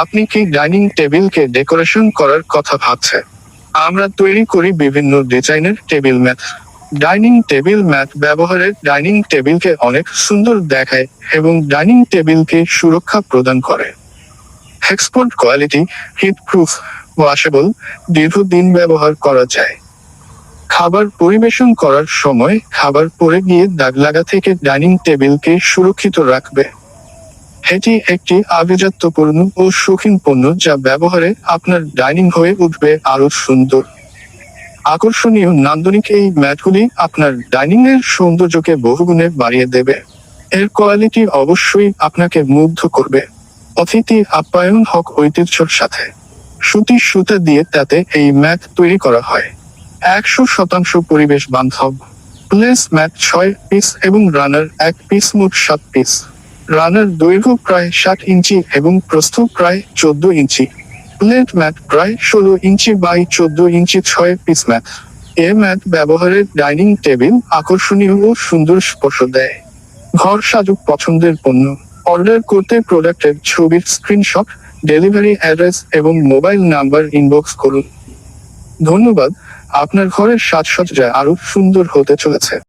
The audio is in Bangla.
আপনি কি ডাইনিং টেবিলকে ডেকোরেশন করার কথা ভাবছেন? আমরা তৈরি করি বিভিন্ন ডিজাইনের table mat. Dining table mat ব্যবহারে ডাইনিং টেবিলকে অনেক সুন্দর দেখায় এবং ডাইনিং টেবিলকে সুরক্ষা প্রদান করে। Export quality, heat proof, washable, দীর্ঘদিন ব্যবহার করা যায়। খাবার পরিবেশন করার সময় খাবার পড়ে গিয়ে দাগ লাগা থেকে ডাইনিং টেবিলকে সুরক্ষিত রাখবে। এটি একটি আভিজাত্যপূর্ণ ও শৌখিন পণ্য যা ব্যবহারে আপনার ডাইনিং হয়ে উঠবে আরো সুন্দর। আকর্ষণীয় নান্দনিক এই ম্যাটগুলি আপনার ডাইনিং এর সৌন্দর্যকে বহুগুণে বাড়িয়ে দেবে। এর কোয়ালিটি অবশ্যই আপনাকে মুগ্ধ করবে। অতিথি আপ্যায়ন হক ঐতিহ্যের সাথে সুতির সুতা দিয়ে তাতে এই ম্যাট তৈরি করা হয়। 100% পরিবেশ বান্ধব। প্লেস ম্যাট 6 পিস এবং রানার 1 পিস, মোট 7 পিস। রানার দৈর্ঘ্য প্রায় 60 ইঞ্চি এবং প্রস্থ প্রায় 14 ইঞ্চি। প্লেট ম্যাট প্রায় 16 inch by 14 inch 6 piece mat. এ ম্যাট ব্যবহারে ডাইনিং টেবিল আকর্ষণীয় ও সুন্দর স্পর্শ দেয়। ঘর সাজুক পছন্দের পণ্য। অর্ডার করতে প্রোডাক্টের ছবির স্ক্রিনশট, ডেলিভারি অ্যাড্রেস এবং মোবাইল নাম্বার ইনবক্স করুন। ধন্যবাদ। আপনার ঘরের সাজসজ্জা আরো সুন্দর হতে চলেছে।